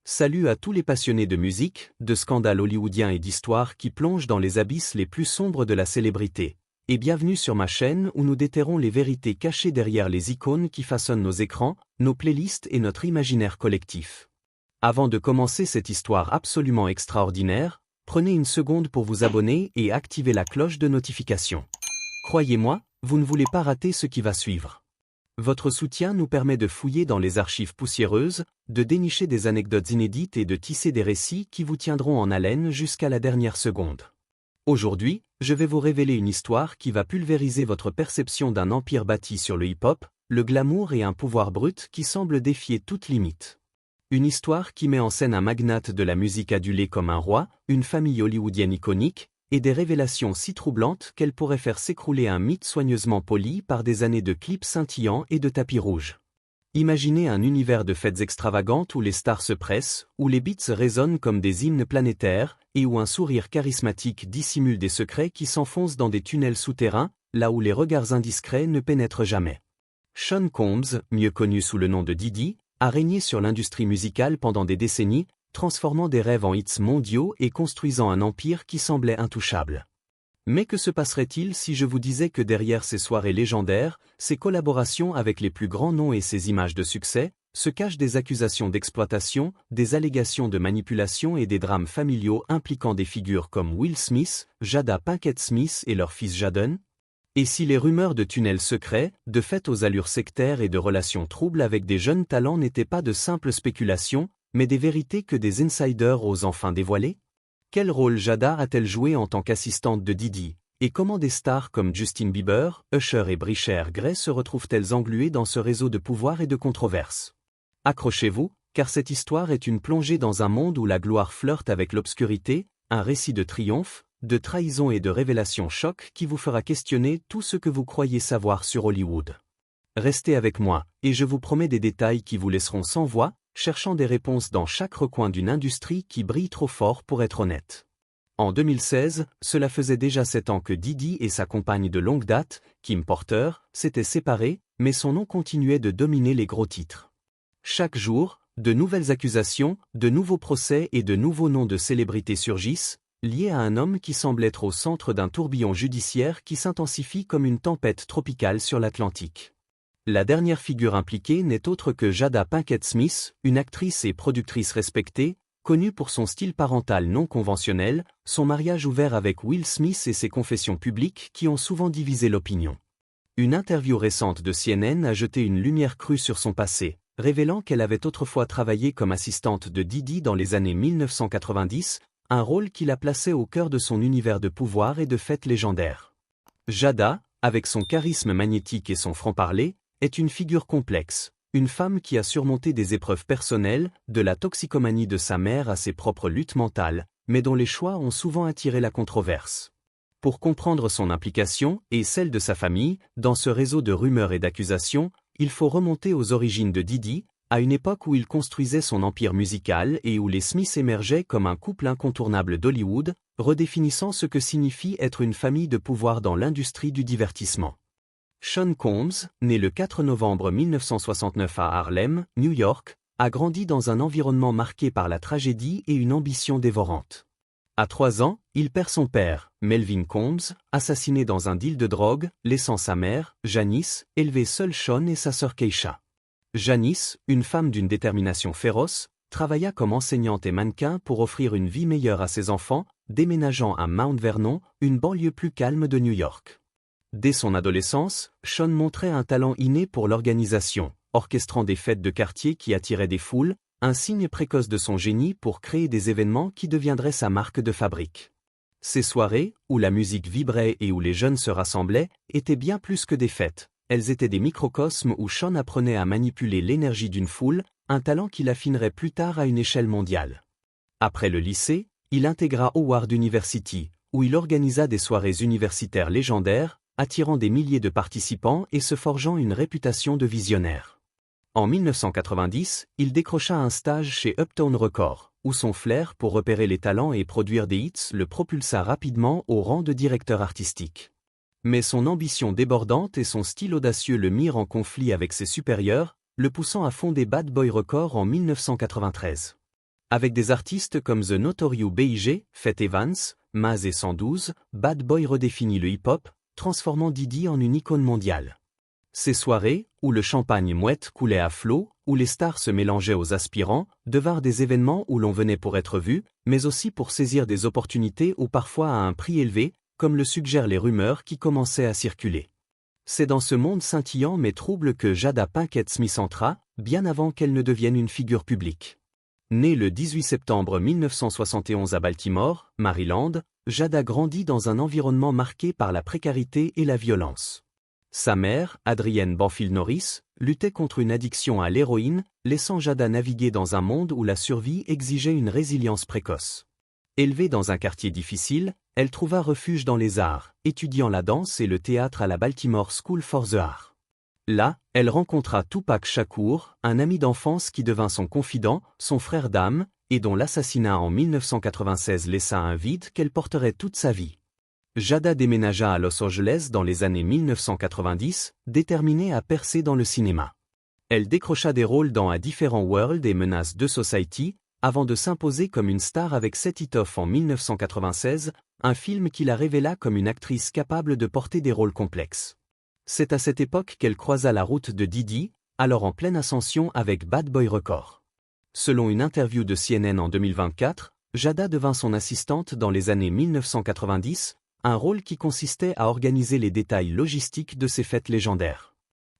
Salut à tous les passionnés de musique, de scandales hollywoodiens et d'histoires qui plongent dans les abysses les plus sombres de la célébrité. Et bienvenue sur ma chaîne où nous déterrons les vérités cachées derrière les icônes qui façonnent nos écrans, nos playlists et notre imaginaire collectif. Avant de commencer cette histoire absolument extraordinaire, prenez une seconde pour vous abonner et activer la cloche de notification. Croyez-moi, vous ne voulez pas rater ce qui va suivre. Votre soutien nous permet de fouiller dans les archives poussiéreuses, de dénicher des anecdotes inédites et de tisser des récits qui vous tiendront en haleine jusqu'à la dernière seconde. Aujourd'hui, je vais vous révéler une histoire qui va pulvériser votre perception d'un empire bâti sur le hip-hop, le glamour et un pouvoir brut qui semble défier toute limite. Une histoire qui met en scène un magnate de la musique adulé comme un roi, une famille hollywoodienne iconique, et des révélations si troublantes qu'elles pourraient faire s'écrouler un mythe soigneusement poli par des années de clips scintillants et de tapis rouges. Imaginez un univers de fêtes extravagantes où les stars se pressent, où les beats résonnent comme des hymnes planétaires, et où un sourire charismatique dissimule des secrets qui s'enfoncent dans des tunnels souterrains, là où les regards indiscrets ne pénètrent jamais. Sean Combs, mieux connu sous le nom de Diddy, a régné sur l'industrie musicale pendant des décennies, transformant des rêves en hits mondiaux et construisant un empire qui semblait intouchable. Mais que se passerait-il si je vous disais que derrière ces soirées légendaires, ces collaborations avec les plus grands noms et ces images de succès, se cachent des accusations d'exploitation, des allégations de manipulation et des drames familiaux impliquant des figures comme Will Smith, Jada Pinkett Smith et leur fils Jaden? Et si les rumeurs de tunnels secrets, de fêtes aux allures sectaires et de relations troubles avec des jeunes talents n'étaient pas de simples spéculations, mais des vérités que des insiders osent enfin dévoiler? Quel rôle Jada a-t-elle joué en tant qu'assistante de Diddy? Et comment des stars comme Justin Bieber, Usher et Brisher Gray se retrouvent-elles engluées dans ce réseau de pouvoir et de controverses? Accrochez-vous, car cette histoire est une plongée dans un monde où la gloire flirte avec l'obscurité, un récit de triomphe, de trahison et de révélations choc qui vous fera questionner tout ce que vous croyez savoir sur Hollywood. Restez avec moi, et je vous promets des détails qui vous laisseront sans voix, cherchant des réponses dans chaque recoin d'une industrie qui brille trop fort pour être honnête. En 2016, cela faisait déjà 7 ans que Diddy et sa compagne de longue date, Kim Porter, s'étaient séparés, mais son nom continuait de dominer les gros titres. Chaque jour, de nouvelles accusations, de nouveaux procès et de nouveaux noms de célébrités surgissent, liés à un homme qui semble être au centre d'un tourbillon judiciaire qui s'intensifie comme une tempête tropicale sur l'Atlantique. La dernière figure impliquée n'est autre que Jada Pinkett Smith, une actrice et productrice respectée, connue pour son style parental non conventionnel, son mariage ouvert avec Will Smith et ses confessions publiques qui ont souvent divisé l'opinion. Une interview récente de CNN a jeté une lumière crue sur son passé, révélant qu'elle avait autrefois travaillé comme assistante de Diddy dans les années 1990, un rôle qui la plaçait au cœur de son univers de pouvoir et de fêtes légendaires. Jada, avec son charisme magnétique et son franc-parler, est une figure complexe, une femme qui a surmonté des épreuves personnelles, de la toxicomanie de sa mère à ses propres luttes mentales, mais dont les choix ont souvent attiré la controverse. Pour comprendre son implication, et celle de sa famille, dans ce réseau de rumeurs et d'accusations, il faut remonter aux origines de Diddy, à une époque où il construisait son empire musical et où les Smiths émergeaient comme un couple incontournable d'Hollywood, redéfinissant ce que signifie être une famille de pouvoir dans l'industrie du divertissement. Sean Combs, né le 4 novembre 1969 à Harlem, New York, a grandi dans un environnement marqué par la tragédie et une ambition dévorante. À 3 ans, il perd son père, Melvin Combs, assassiné dans un deal de drogue, laissant sa mère, Janice, élever seule Sean et sa sœur Keisha. Janice, une femme d'une détermination féroce, travailla comme enseignante et mannequin pour offrir une vie meilleure à ses enfants, déménageant à Mount Vernon, une banlieue plus calme de New York. Dès son adolescence, Sean montrait un talent inné pour l'organisation, orchestrant des fêtes de quartier qui attiraient des foules, un signe précoce de son génie pour créer des événements qui deviendraient sa marque de fabrique. Ces soirées, où la musique vibrait et où les jeunes se rassemblaient, étaient bien plus que des fêtes, elles étaient des microcosmes où Sean apprenait à manipuler l'énergie d'une foule, un talent qu'il affinerait plus tard à une échelle mondiale. Après le lycée, il intégra Howard University, où il organisa des soirées universitaires légendaires, attirant des milliers de participants et se forgeant une réputation de visionnaire. En 1990, il décrocha un stage chez Uptown Records, où son flair pour repérer les talents et produire des hits le propulsa rapidement au rang de directeur artistique. Mais son ambition débordante et son style audacieux le mirent en conflit avec ses supérieurs, le poussant à fonder Bad Boy Records en 1993. Avec des artistes comme The Notorious B.I.G., Faith Evans, Maz et 112, Bad Boy redéfinit le hip-hop, transformant Diddy en une icône mondiale. Ces soirées, où le champagne mouette coulait à flot, où les stars se mélangeaient aux aspirants, devinrent des événements où l'on venait pour être vu, mais aussi pour saisir des opportunités ou parfois à un prix élevé, comme le suggèrent les rumeurs qui commençaient à circuler. C'est dans ce monde scintillant mais trouble que Jada Pinkett Smith entra, bien avant qu'elle ne devienne une figure publique. Née le 18 septembre 1971 à Baltimore, Maryland, Jada grandit dans un environnement marqué par la précarité et la violence. Sa mère, Adrienne Banfield Norris, luttait contre une addiction à l'héroïne, laissant Jada naviguer dans un monde où la survie exigeait une résilience précoce. Élevée dans un quartier difficile, elle trouva refuge dans les arts, étudiant la danse et le théâtre à la Baltimore School for the Arts. Là, elle rencontra Tupac Shakur, un ami d'enfance qui devint son confident, son frère d'âme, et dont l'assassinat en 1996 laissa un vide qu'elle porterait toute sa vie. Jada déménagea à Los Angeles dans les années 1990, déterminée à percer dans le cinéma. Elle décrocha des rôles dans A Different World et Menace II Society, avant de s'imposer comme une star avec Set It Off en 1996, un film qui la révéla comme une actrice capable de porter des rôles complexes. C'est à cette époque qu'elle croisa la route de Diddy, alors en pleine ascension avec Bad Boy Records. Selon une interview de CNN en 2024, Jada devint son assistante dans les années 1990, un rôle qui consistait à organiser les détails logistiques de ces fêtes légendaires.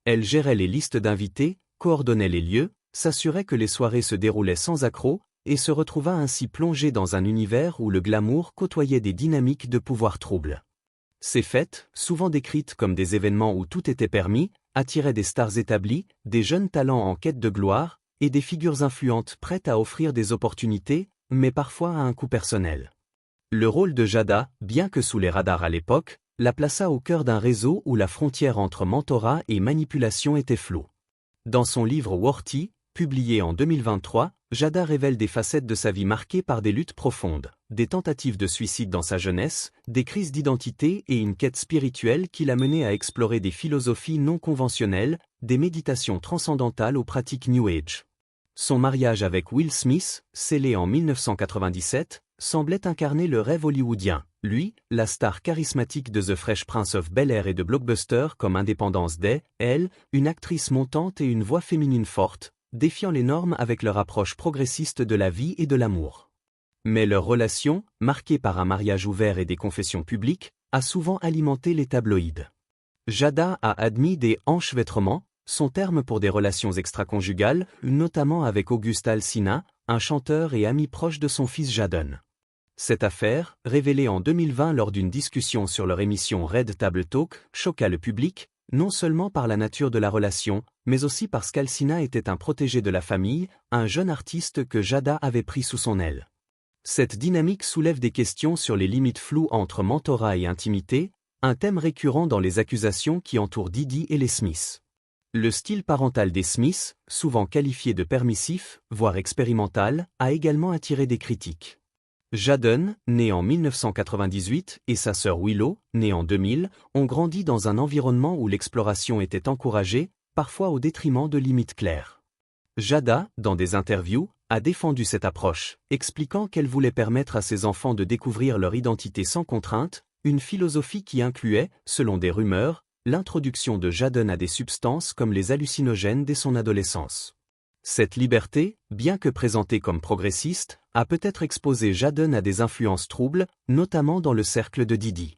Elle gérait les listes d'invités, coordonnait les lieux, s'assurait que les soirées se déroulaient sans accroc, et se retrouva ainsi plongée dans un univers où le glamour côtoyait des dynamiques de pouvoir troubles. Ces fêtes, souvent décrites comme des événements où tout était permis, attiraient des stars établies, des jeunes talents en quête de gloire, et des figures influentes prêtes à offrir des opportunités, mais parfois à un coût personnel. Le rôle de Jada, bien que sous les radars à l'époque, la plaça au cœur d'un réseau où la frontière entre mentorat et manipulation était floue. Dans son livre Worthy, publié en 2023, Jada révèle des facettes de sa vie marquées par des luttes profondes, des tentatives de suicide dans sa jeunesse, des crises d'identité et une quête spirituelle qui l'a menée à explorer des philosophies non conventionnelles, des méditations transcendantales aux pratiques New Age. Son mariage avec Will Smith, scellé en 1997, semblait incarner le rêve hollywoodien. Lui, la star charismatique de The Fresh Prince of Bel-Air et de Blockbuster comme Independence Day, elle, une actrice montante et une voix féminine forte, défiant les normes avec leur approche progressiste de la vie et de l'amour. Mais leur relation, marquée par un mariage ouvert et des confessions publiques, a souvent alimenté les tabloïds. Jada a admis des enchevêtrements, son terme pour des relations extra-conjugales, notamment avec August Alsina, un chanteur et ami proche de son fils Jadon. Cette affaire, révélée en 2020 lors d'une discussion sur leur émission Red Table Talk, choqua le public, non seulement par la nature de la relation, mais aussi parce qu'Alsina était un protégé de la famille, un jeune artiste que Jada avait pris sous son aile. Cette dynamique soulève des questions sur les limites floues entre mentorat et intimité, un thème récurrent dans les accusations qui entourent Diddy et les Smiths. Le style parental des Smiths, souvent qualifié de permissif, voire expérimental, a également attiré des critiques. Jadon, né en 1998, et sa sœur Willow, née en 2000, ont grandi dans un environnement où l'exploration était encouragée, parfois au détriment de limites claires. Jada, dans des interviews, a défendu cette approche, expliquant qu'elle voulait permettre à ses enfants de découvrir leur identité sans contrainte, une philosophie qui incluait, selon des rumeurs, l'introduction de Jadon à des substances comme les hallucinogènes dès son adolescence. Cette liberté, bien que présentée comme progressiste, a peut-être exposé Jadon à des influences troubles, notamment dans le cercle de Diddy.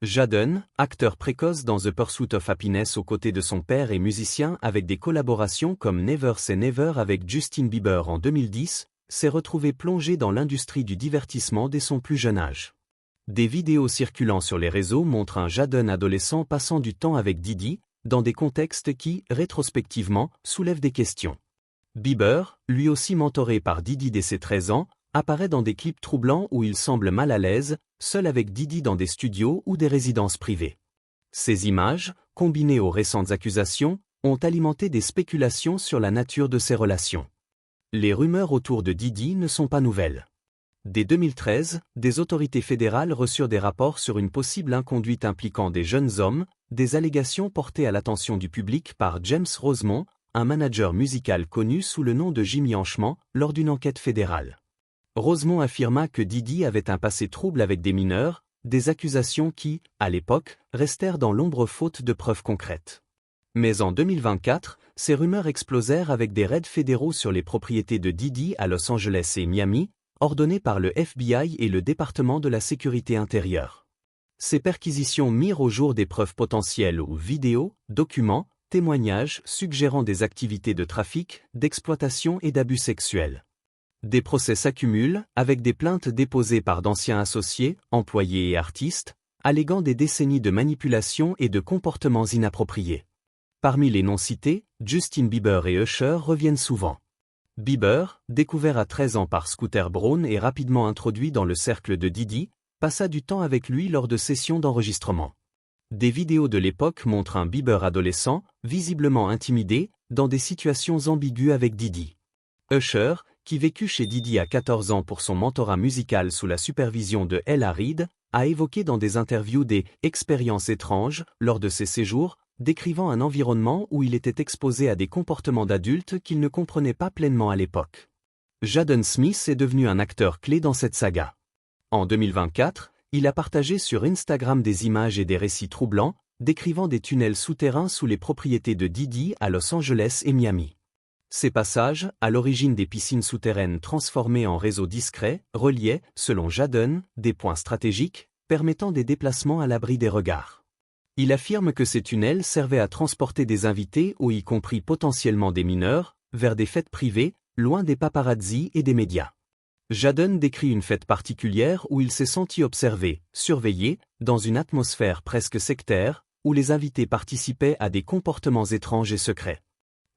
Jadon, acteur précoce dans The Pursuit of Happiness aux côtés de son père et musicien avec des collaborations comme Never Say Never avec Justin Bieber en 2010, s'est retrouvé plongé dans l'industrie du divertissement dès son plus jeune âge. Des vidéos circulant sur les réseaux montrent un Jadon adolescent passant du temps avec Diddy, dans des contextes qui, rétrospectivement, soulèvent des questions. Bieber, lui aussi mentoré par Diddy dès ses 13 ans, apparaît dans des clips troublants où il semble mal à l'aise, seul avec Diddy dans des studios ou des résidences privées. Ces images, combinées aux récentes accusations, ont alimenté des spéculations sur la nature de ces relations. Les rumeurs autour de Diddy ne sont pas nouvelles. Dès 2013, des autorités fédérales reçurent des rapports sur une possible inconduite impliquant des jeunes hommes, des allégations portées à l'attention du public par James Rosemont, un manager musical connu sous le nom de Jimmy Henchman, lors d'une enquête fédérale. Rosemont affirma que Diddy avait un passé trouble avec des mineurs, des accusations qui, à l'époque, restèrent dans l'ombre faute de preuves concrètes. Mais en 2024, ces rumeurs explosèrent avec des raids fédéraux sur les propriétés de Diddy à Los Angeles et Miami, ordonnés par le FBI et le département de la sécurité intérieure. Ces perquisitions mirent au jour des preuves potentielles ou vidéos, documents, témoignages suggérant des activités de trafic, d'exploitation et d'abus sexuels. Des procès s'accumulent, avec des plaintes déposées par d'anciens associés, employés et artistes, alléguant des décennies de manipulation et de comportements inappropriés. Parmi les noms cités, Justin Bieber et Usher reviennent souvent. Bieber, découvert à 13 ans par Scooter Braun et rapidement introduit dans le cercle de Diddy, passa du temps avec lui lors de sessions d'enregistrement. Des vidéos de l'époque montrent un Bieber adolescent, visiblement intimidé, dans des situations ambiguës avec Diddy. Usher, qui vécut chez Diddy à 14 ans pour son mentorat musical sous la supervision de Ella Reid, a évoqué dans des interviews des « expériences étranges » lors de ses séjours, décrivant un environnement où il était exposé à des comportements d'adultes qu'il ne comprenait pas pleinement à l'époque. Jaden Smith est devenu un acteur clé dans cette saga. En 2024, il a partagé sur Instagram des images et des récits troublants, décrivant des tunnels souterrains sous les propriétés de Diddy à Los Angeles et Miami. Ces passages, à l'origine des piscines souterraines transformées en réseaux discrets, reliaient, selon Jaden, des points stratégiques, permettant des déplacements à l'abri des regards. Il affirme que ces tunnels servaient à transporter des invités ou y compris potentiellement des mineurs, vers des fêtes privées, loin des paparazzis et des médias. Jaden décrit une fête particulière où il s'est senti observé, surveillé, dans une atmosphère presque sectaire, où les invités participaient à des comportements étranges et secrets.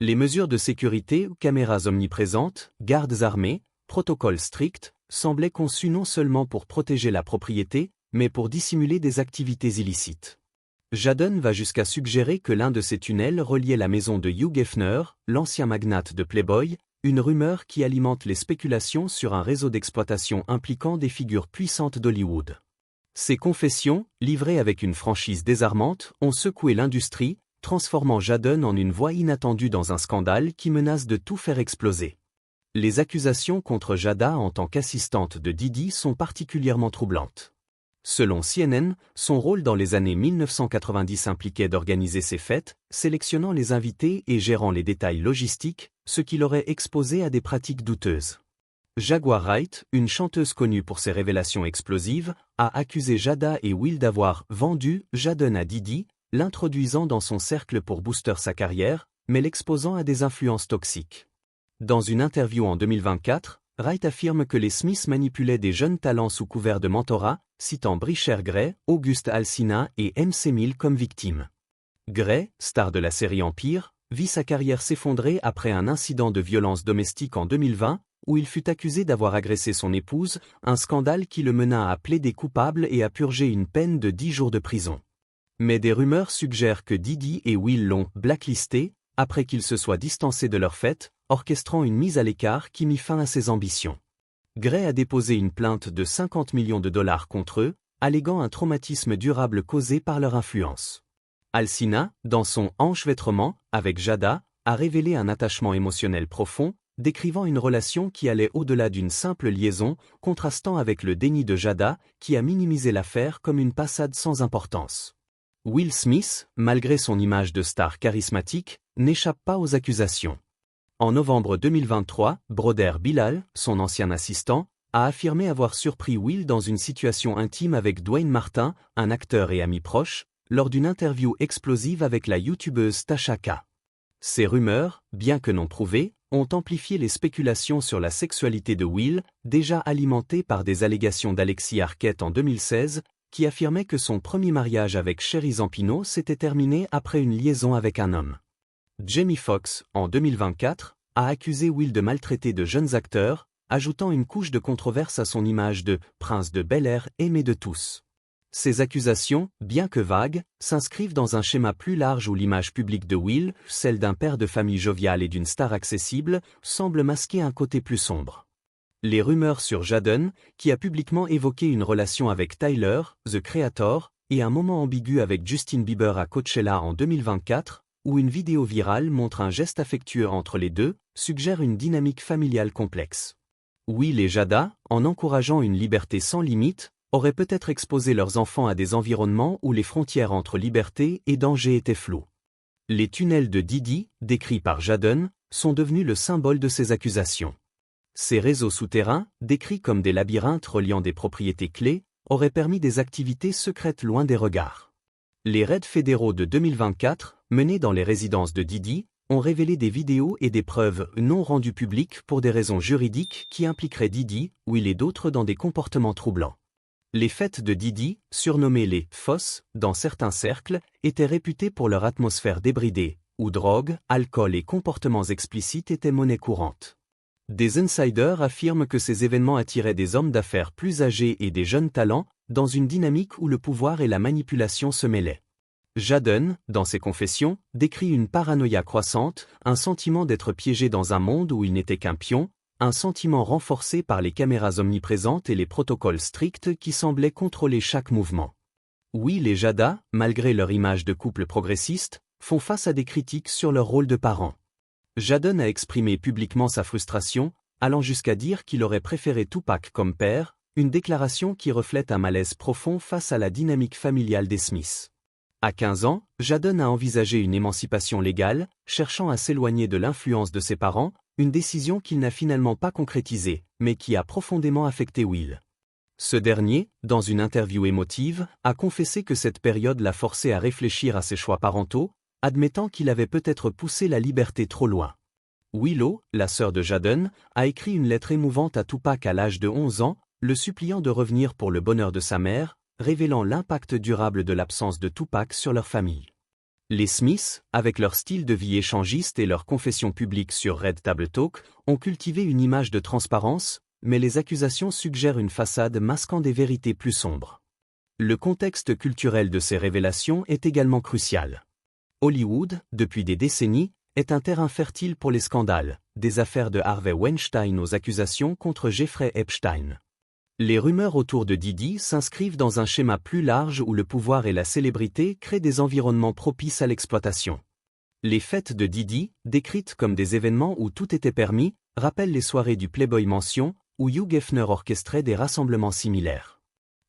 Les mesures de sécurité, caméras omniprésentes, gardes armés, protocoles stricts, semblaient conçus non seulement pour protéger la propriété, mais pour dissimuler des activités illicites. Jaden va jusqu'à suggérer que l'un de ces tunnels reliait la maison de Hugh Hefner, l'ancien magnate de Playboy, une rumeur qui alimente les spéculations sur un réseau d'exploitation impliquant des figures puissantes d'Hollywood. Ces confessions, livrées avec une franchise désarmante, ont secoué l'industrie, transformant Jaden en une voix inattendue dans un scandale qui menace de tout faire exploser. Les accusations contre Jada en tant qu'assistante de Diddy sont particulièrement troublantes. Selon CNN, son rôle dans les années 1990 impliquait d'organiser ces fêtes, sélectionnant les invités et gérant les détails logistiques, ce qui l'aurait exposé à des pratiques douteuses. Jaguar Wright, une chanteuse connue pour ses révélations explosives, a accusé Jada et Will d'avoir « vendu » Jaden à Diddy, l'introduisant dans son cercle pour booster sa carrière, mais l'exposant à des influences toxiques. Dans une interview en 2024, Wright affirme que les Smiths manipulaient des jeunes talents sous couvert de mentorat, citant Brisher Gray, Auguste Alsina et MC Mill comme victimes. Gray, star de la série Empire, vit sa carrière s'effondrer après un incident de violence domestique en 2020, où il fut accusé d'avoir agressé son épouse, un scandale qui le mena à plaider coupable et à purger une peine de 10 jours de prison. Mais des rumeurs suggèrent que Diddy et Will l'ont blacklisté, après qu'ils se soient distancés de leur fête, orchestrant une mise à l'écart qui mit fin à ses ambitions. Gray a déposé une plainte de 50 millions de dollars contre eux, alléguant un traumatisme durable causé par leur influence. Alsina, dans son enchevêtrement avec Jada, a révélé un attachement émotionnel profond, décrivant une relation qui allait au-delà d'une simple liaison, contrastant avec le déni de Jada, qui a minimisé l'affaire comme une passade sans importance. Will Smith, malgré son image de star charismatique, n'échappe pas aux accusations. En novembre 2023, Brother Bilal, son ancien assistant, a affirmé avoir surpris Will dans une situation intime avec Dwayne Martin, un acteur et ami proche, lors d'une interview explosive avec la youtubeuse Tasha K. Ces rumeurs, bien que non prouvées, ont amplifié les spéculations sur la sexualité de Will, déjà alimentées par des allégations d'Alexis Arquette en 2016, qui affirmait que son premier mariage avec Sherry Zampino s'était terminé après une liaison avec un homme. Jamie Foxx, en 2024, a accusé Will de maltraiter de jeunes acteurs, ajoutant une couche de controverse à son image de « prince de Bel-Air aimé de tous ». Ces accusations, bien que vagues, s'inscrivent dans un schéma plus large où l'image publique de Will, celle d'un père de famille jovial et d'une star accessible, semble masquer un côté plus sombre. Les rumeurs sur Jaden, qui a publiquement évoqué une relation avec Tyler, The Creator, et un moment ambigu avec Justin Bieber à Coachella en 2024, où une vidéo virale montre un geste affectueux entre les deux, suggèrent une dynamique familiale complexe. Will et Jada, en encourageant une liberté sans limite, auraient peut-être exposé leurs enfants à des environnements où les frontières entre liberté et danger étaient floues. Les tunnels de Didi, décrits par Jadon, sont devenus le symbole de ces accusations. Ces réseaux souterrains, décrits comme des labyrinthes reliant des propriétés clés, auraient permis des activités secrètes loin des regards. Les raids fédéraux de 2024, menés dans les résidences de Didi, ont révélé des vidéos et des preuves non rendues publiques pour des raisons juridiques qui impliqueraient Didi, Will et d'autres dans des comportements troublants. Les fêtes de Didi, surnommées les « fosses » dans certains cercles, étaient réputées pour leur atmosphère débridée, où drogue, alcool et comportements explicites étaient monnaie courante. Des insiders affirment que ces événements attiraient des hommes d'affaires plus âgés et des jeunes talents, dans une dynamique où le pouvoir et la manipulation se mêlaient. Jadon, dans ses confessions, décrit une paranoïa croissante, un sentiment d'être piégé dans un monde où il n'était qu'un pion, un sentiment renforcé par les caméras omniprésentes et les protocoles stricts qui semblaient contrôler chaque mouvement. Will et Jada, malgré leur image de couple progressiste, font face à des critiques sur leur rôle de parents. Jadon a exprimé publiquement sa frustration, allant jusqu'à dire qu'il aurait préféré Tupac comme père, une déclaration qui reflète un malaise profond face à la dynamique familiale des Smiths. À 15 ans, Jadon a envisagé une émancipation légale, cherchant à s'éloigner de l'influence de ses parents, une décision qu'il n'a finalement pas concrétisée, mais qui a profondément affecté Will. Ce dernier, dans une interview émotive, a confessé que cette période l'a forcé à réfléchir à ses choix parentaux, admettant qu'il avait peut-être poussé la liberté trop loin. Willow, la sœur de Jadon, a écrit une lettre émouvante à Tupac à l'âge de 11 ans, le suppliant de revenir pour le bonheur de sa mère, révélant l'impact durable de l'absence de Tupac sur leur famille. Les Smiths, avec leur style de vie échangiste et leur confession publique sur Red Table Talk, ont cultivé une image de transparence, mais les accusations suggèrent une façade masquant des vérités plus sombres. Le contexte culturel de ces révélations est également crucial. Hollywood, depuis des décennies, est un terrain fertile pour les scandales, des affaires de Harvey Weinstein aux accusations contre Jeffrey Epstein. Les rumeurs autour de Didi s'inscrivent dans un schéma plus large où le pouvoir et la célébrité créent des environnements propices à l'exploitation. Les fêtes de Didi, décrites comme des événements où tout était permis, rappellent les soirées du Playboy Mansion, où Hugh Hefner orchestrait des rassemblements similaires.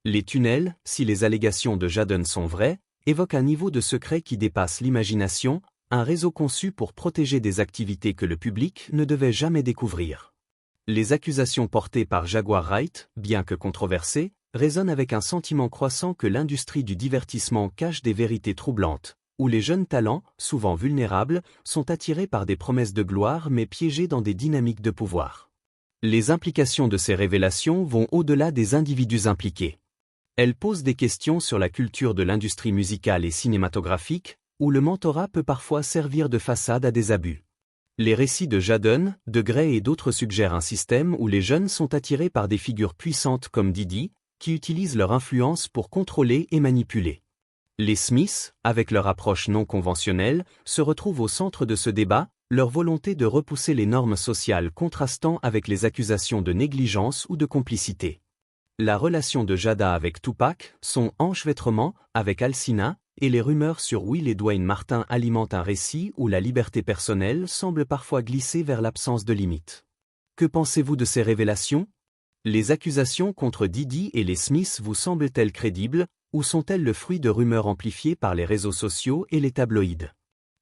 Les tunnels, si les allégations de Jadon sont vraies, évoquent un niveau de secret qui dépasse l'imagination, un réseau conçu pour protéger des activités que le public ne devait jamais découvrir. Les accusations portées par Jaguar Wright, bien que controversées, résonnent avec un sentiment croissant que l'industrie du divertissement cache des vérités troublantes, où les jeunes talents, souvent vulnérables, sont attirés par des promesses de gloire mais piégés dans des dynamiques de pouvoir. Les implications de ces révélations vont au-delà des individus impliqués. Elles posent des questions sur la culture de l'industrie musicale et cinématographique, où le mentorat peut parfois servir de façade à des abus. Les récits de Jadon, de Gray et d'autres suggèrent un système où les jeunes sont attirés par des figures puissantes comme Didi, qui utilisent leur influence pour contrôler et manipuler. Les Smiths, avec leur approche non conventionnelle, se retrouvent au centre de ce débat, leur volonté de repousser les normes sociales contrastant avec les accusations de négligence ou de complicité. La relation de Jada avec Tupac, son enchevêtrement avec Alcina, et les rumeurs sur Will et Dwayne Martin alimentent un récit où la liberté personnelle semble parfois glisser vers l'absence de limites. Que pensez-vous de ces révélations? Les accusations contre Didi et les Smiths vous semblent-elles crédibles, ou sont-elles le fruit de rumeurs amplifiées par les réseaux sociaux et les tabloïds?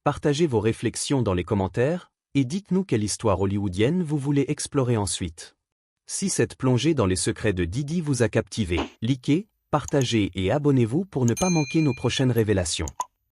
Partagez vos réflexions dans les commentaires, et dites-nous quelle histoire hollywoodienne vous voulez explorer ensuite. Si cette plongée dans les secrets de Didi vous a captivé, likez, partagez et abonnez-vous pour ne pas manquer nos prochaines révélations.